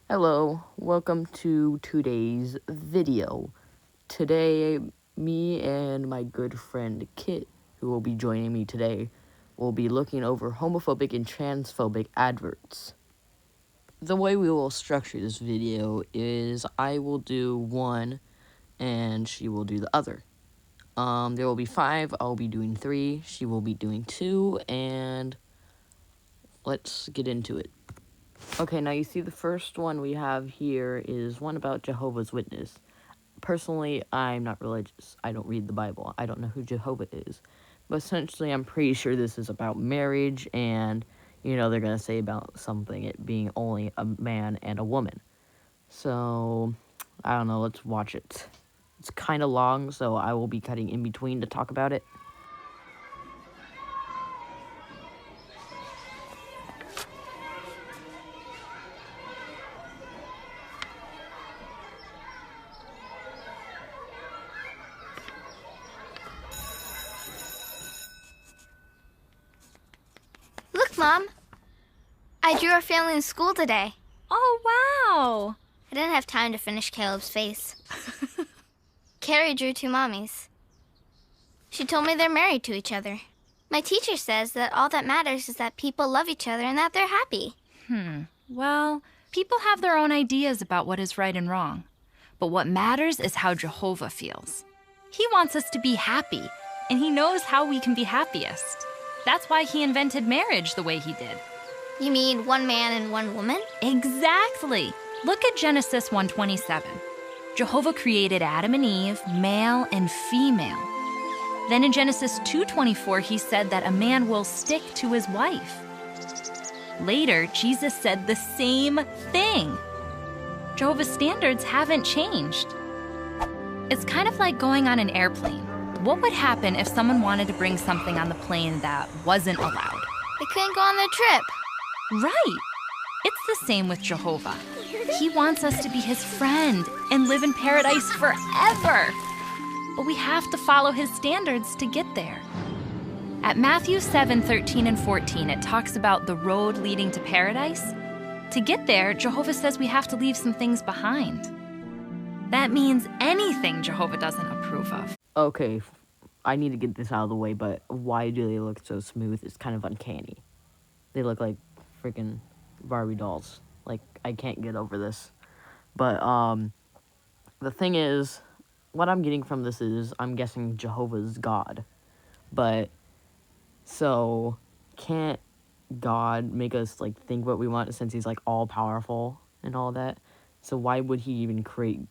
Hello, welcome to today's video. Today, me and my good friend Kit, who will be joining me today, will be looking over homophobic and transphobic adverts. The way we will structure this video is I will do one and she will do the other. There will be 5, I'll be doing 3, she will be doing 2, and let's get into it. Okay, now you see the first one we have here is one about Jehovah's Witness. Personally, I'm not religious. I don't read the Bible. I don't know who Jehovah is. But essentially, I'm pretty sure this is about marriage and, they're going to say about something, it being only a man and a woman. So, I don't know, let's watch it. It's kind of long, so I will be cutting in between to talk about it. Look, Mom. I drew our family in school today. Oh, wow. I didn't have time to finish Caleb's face. Carrie drew 2 mommies. She told me they're married to each other. My teacher says that all that matters is that people love each other and that they're happy. Well, people have their own ideas about what is right and wrong. But what matters is how Jehovah feels. He wants us to be happy, and he knows how we can be happiest. That's why he invented marriage the way he did. You mean 1 man and 1 woman? Exactly. Look at Genesis 1:27. Jehovah created Adam and Eve, male and female. Then in Genesis 2:24, he said that a man will stick to his wife. Later, Jesus said the same thing. Jehovah's standards haven't changed. It's kind of like going on an airplane. What would happen if someone wanted to bring something on the plane that wasn't allowed? They couldn't go on their trip. Right. It's the same with Jehovah. He wants us to be his friend and live in paradise forever. But we have to follow his standards to get there. At Matthew 7:13 and 14, it talks about the road leading to paradise. To get there, Jehovah says we have to leave some things behind. That means anything Jehovah doesn't approve of. Okay, I need to get this out of the way, but why do they look so smooth? It's kind of uncanny. They look like freaking Barbie dolls. Like, I can't get over this. But, the thing is, what I'm getting from this is, I'm guessing Jehovah's God. But, so, can't God make us, like, think what we want since he's, like, all-powerful and all that? So why would he even create,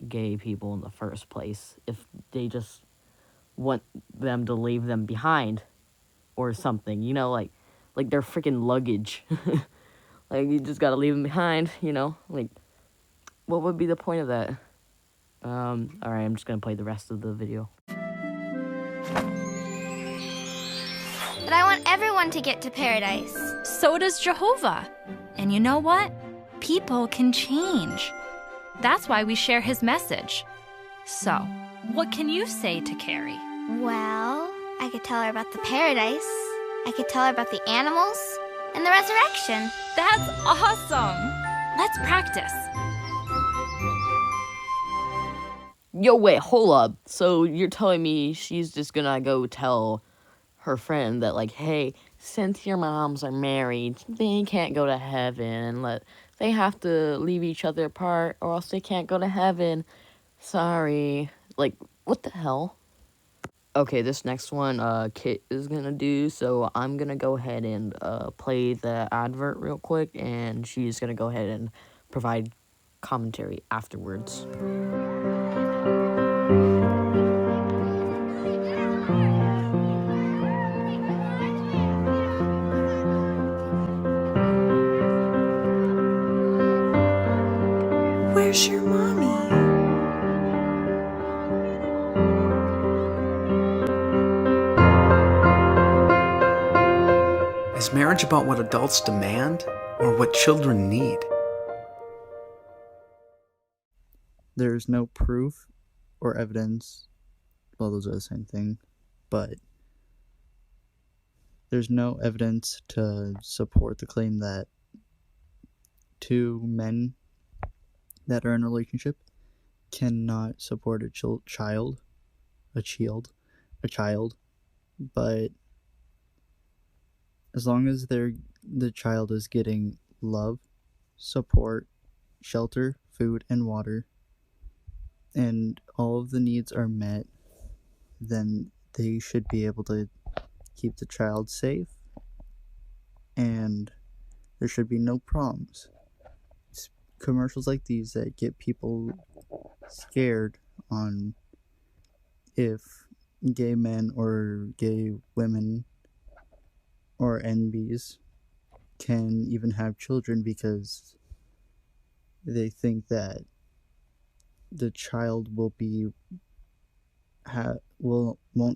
gay people in the first place if they just want them to leave them behind or something, like their freaking luggage. Like, you just gotta leave them behind, like, what would be the point of that? Alright, I'm just gonna play the rest of the video. But I want everyone to get to paradise. So does Jehovah. And you know what? People can change. That's why we share his message. So, what can you say to Carrie? Well, I could tell her about the paradise. I could tell her about the animals and the resurrection. That's awesome! Let's practice. Yo, wait, hold up. So you're telling me she's just gonna go tell her friend that, like, hey, since your moms are married, they can't go to heaven. They have to leave each other apart or else they can't go to heaven. Sorry. Like, what the hell? Okay, this next one, Kit is gonna do, so I'm gonna go ahead and, play the advert real quick, and she's gonna go ahead and provide commentary afterwards. Where's your mommy? Is marriage about what adults demand or what children need? There's no proof or evidence, well, those are the same thing, but there's no evidence to support the claim that two men that are in a relationship cannot support a child, but as long as the child is getting love, support, shelter, food, and water, and all of the needs are met, then they should be able to keep the child safe, and there should be no problems. It's commercials like these that get people scared on if gay men or gay women or NBs can even have children, because they think that the child won't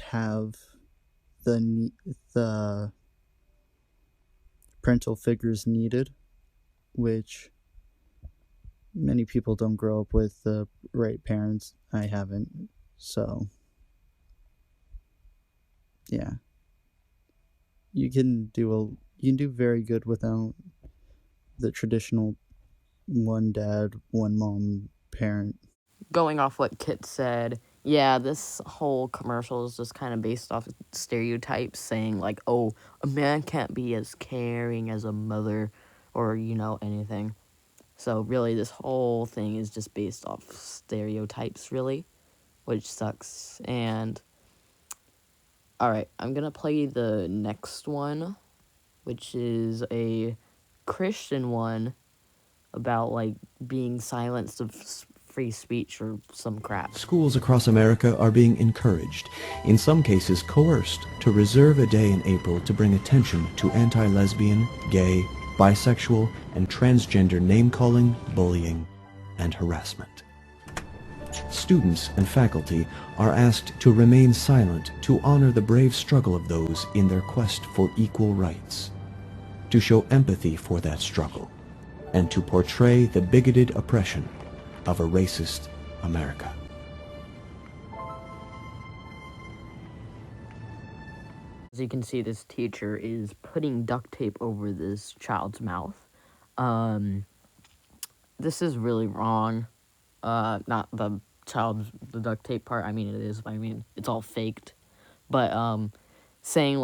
have the parental figures needed, which many people don't grow up with the right parents. I haven't, so yeah. You can do very good without the traditional one dad, one mom parent. Going off what Kit said, yeah, this whole commercial is just kind of based off stereotypes saying, like, oh, a man can't be as caring as a mother or, anything. So, really, this whole thing is just based off stereotypes, really, which sucks. And, alright, I'm gonna play the next one, which is a Christian one about, like, being silenced of free speech or some crap. Schools across America are being encouraged, in some cases coerced, to reserve a day in April to bring attention to anti-lesbian, gay, bisexual, and transgender name-calling, bullying, and harassment. Students and faculty are asked to remain silent to honor the brave struggle of those in their quest for equal rights, to show empathy for that struggle, and to portray the bigoted oppression of a racist America. As you can see, this teacher is putting duct tape over this child's mouth. This is really wrong. Not the duct tape part. I mean, it is. I mean, it's all faked. But, saying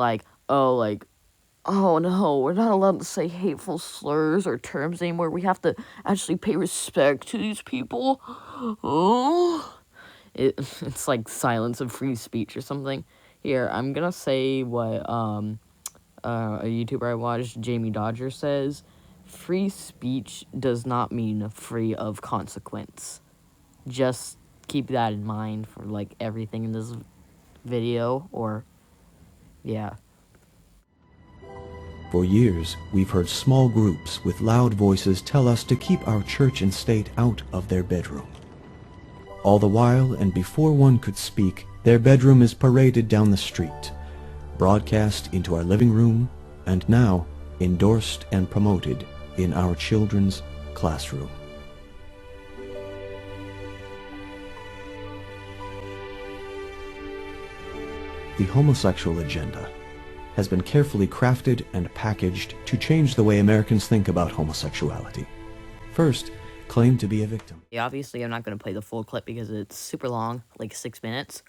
oh no, we're not allowed to say hateful slurs or terms anymore. We have to actually pay respect to these people. Oh, it's like silence of free speech or something. Here, I'm gonna say what a YouTuber I watched, Jamie Dodger, says. Free speech does not mean free of consequence. Just keep that in mind for like everything in this video, or yeah. For years, we've heard small groups with loud voices tell us to keep our church and state out of their bedroom. All the while, and before one could speak, their bedroom is paraded down the street, broadcast into our living room, and now endorsed and promoted in our children's classroom. The homosexual agenda has been carefully crafted and packaged to change the way Americans think about homosexuality. First, claim to be a victim. Yeah, obviously I'm not going to play the full clip because it's super long, like 6 minutes.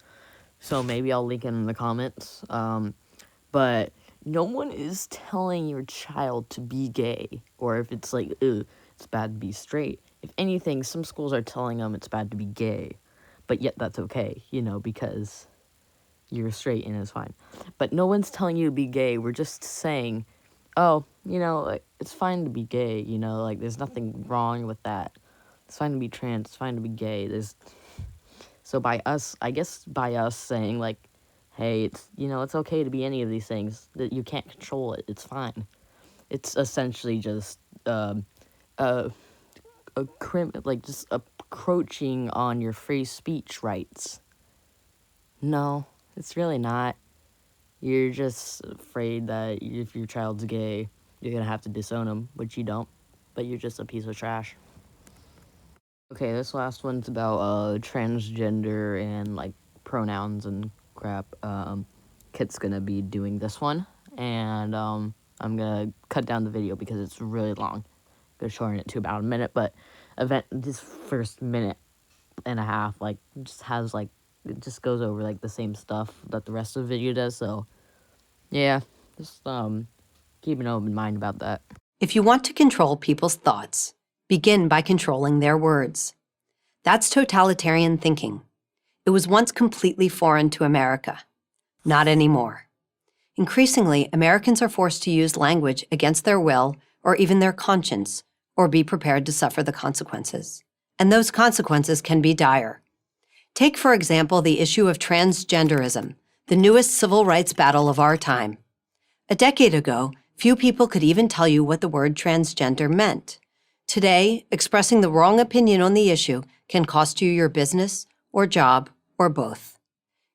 So maybe I'll link it in the comments. But no one is telling your child to be gay, or if it's like, it's bad to be straight. If anything, some schools are telling them it's bad to be gay, but yet that's okay, because you're straight and it's fine. But no one's telling you to be gay. We're just saying, oh, it's fine to be gay, there's nothing wrong with that. It's fine to be trans, it's fine to be gay. So by us saying, like, hey, it's okay to be any of these things, that you can't control it, it's fine. It's essentially just, just encroaching on your free speech rights. No, it's really not. You're just afraid that if your child's gay, you're gonna have to disown them, which you don't, but you're just a piece of trash. Okay, this last one's about transgender and like pronouns and crap. Kit's gonna be doing this one, and I'm gonna cut down the video because it's really long. gonna shorten it to about a minute, but this first minute and a half, like, just has, like, it just goes over, like, the same stuff that the rest of the video does, so, yeah, just, keep an open mind about that. If you want to control people's thoughts, begin by controlling their words. That's totalitarian thinking. It was once completely foreign to America. Not anymore. Increasingly, Americans are forced to use language against their will or even their conscience, or be prepared to suffer the consequences. And those consequences can be dire. Take, for example, the issue of transgenderism, the newest civil rights battle of our time. A decade ago, few people could even tell you what the word transgender meant. Today, expressing the wrong opinion on the issue can cost you your business or job or both.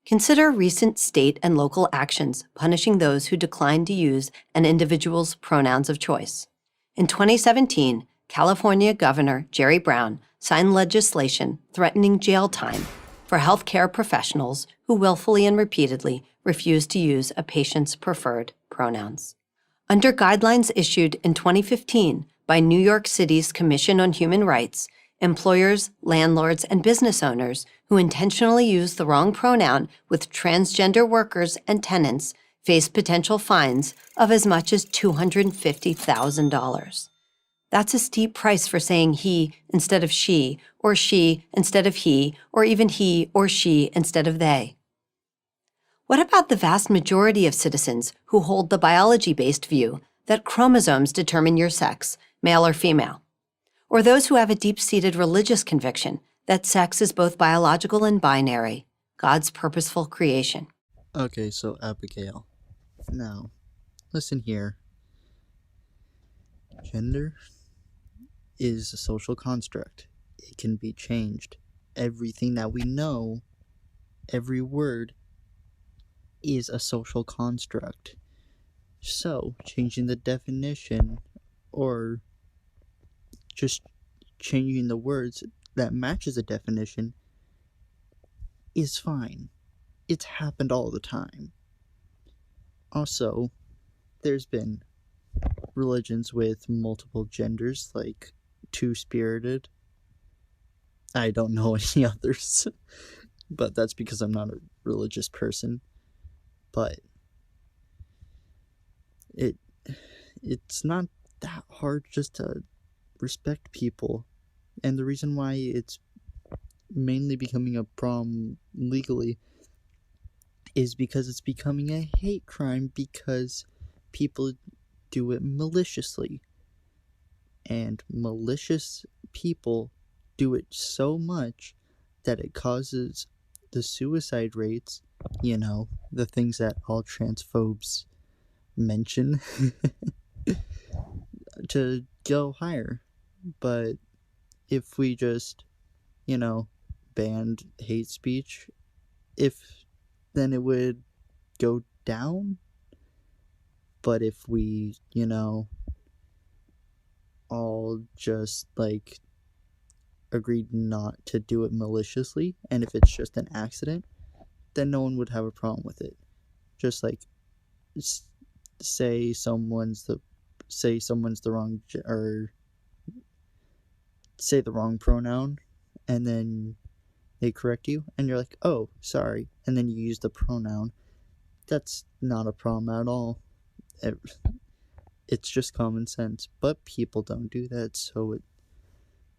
Consider recent state and local actions punishing those who decline to use an individual's pronouns of choice. In 2017, California Governor Jerry Brown signed legislation threatening jail time for healthcare professionals who willfully and repeatedly refuse to use a patient's preferred pronouns. Under guidelines issued in 2015 by New York City's Commission on Human Rights, employers, landlords, and business owners who intentionally use the wrong pronoun with transgender workers and tenants face potential fines of as much as $250,000. That's a steep price for saying he instead of she instead of he, or even he or she instead of they. What about the vast majority of citizens who hold the biology-based view that chromosomes determine your sex, male or female? Or those who have a deep-seated religious conviction that sex is both biological and binary, God's purposeful creation? Okay, so Abigail. Now, listen here. Gender is a social construct. It can be changed. Everything that we know, every word, is a social construct. So, changing the definition or just changing the words that matches a definition is fine. It's happened all the time. Also, there's been religions with multiple genders, like two-spirited. I don't know any others, but that's because I'm not a religious person. But it's not that hard just to respect people. And the reason why it's mainly becoming a problem legally is because it's becoming a hate crime because people do it maliciously. And malicious people do it so much that it causes the suicide rates, you know, the things that all transphobes mention, to go higher. But if we just, you know, banned hate speech, then it would go down. But if we, you know, all just, like, agreed not to do it maliciously, and if it's just an accident, then no one would have a problem with it. Just like, say someone's the wrong, or say the wrong pronoun, and then they correct you, and you're like, oh, sorry, and then you use the pronoun. That's not a problem at all. It's just common sense, but people don't do that, so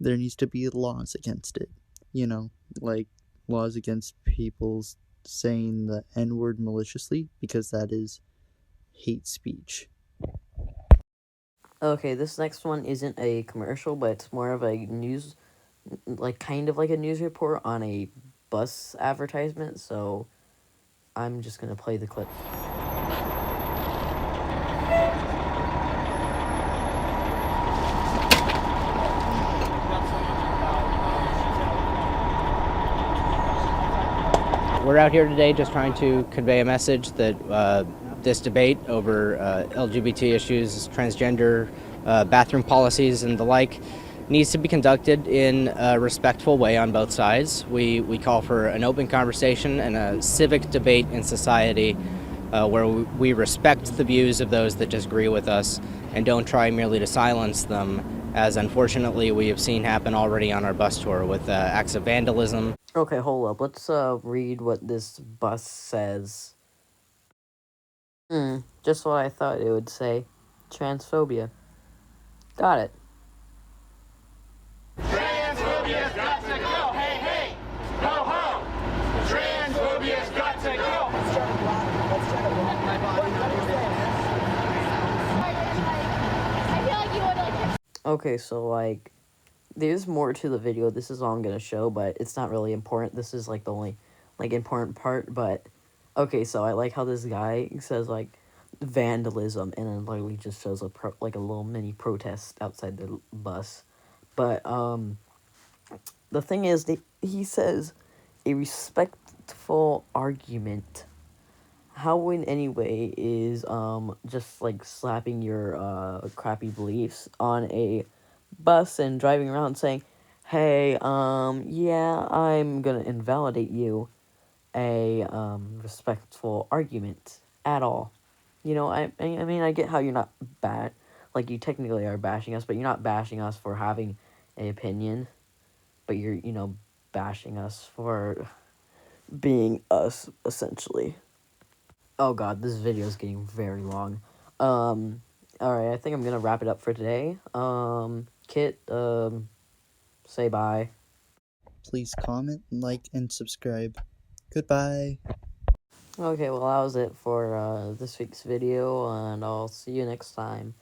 there needs to be laws against it. You know, like laws against people saying the N-word maliciously, because that is hate speech. Okay, this next one isn't a commercial, but it's more of a news, like kind of like a news report on a bus advertisement, so I'm just gonna play the clip. We're out here today just trying to convey a message that this debate over LGBT issues, transgender bathroom policies and the like needs to be conducted in a respectful way on both sides. We call for an open conversation and a civic debate in society where we respect the views of those that disagree with us and don't try merely to silence them as unfortunately we have seen happen already on our bus tour with acts of vandalism. Okay, hold up. Let's read what this bus says. Just what I thought it would say. Transphobia. Got it. Transphobia's got to go. Hey, hey, ho, ho. Transphobia's got to go. Okay, so like, there's more to the video. This is all I'm gonna show, but it's not really important. This is like the only like important part. But okay, so I like how this guy says like vandalism, and then literally just shows like a little mini protest outside the bus. But the thing is, he says a respectful argument. How in any way is just like slapping your crappy beliefs on a bus and driving around saying, hey, yeah, I'm gonna invalidate you, a respectful argument at all. You know, I mean, I get how you're not like you technically are bashing us, but you're not bashing us for having an opinion, but you're, bashing us for being us, essentially. Oh god, this video is getting very long. Alright, I think I'm gonna wrap it up for today. Kit, say bye. Please comment, like, and subscribe. Goodbye. Okay, well that was it for this week's video, and I'll see you next time.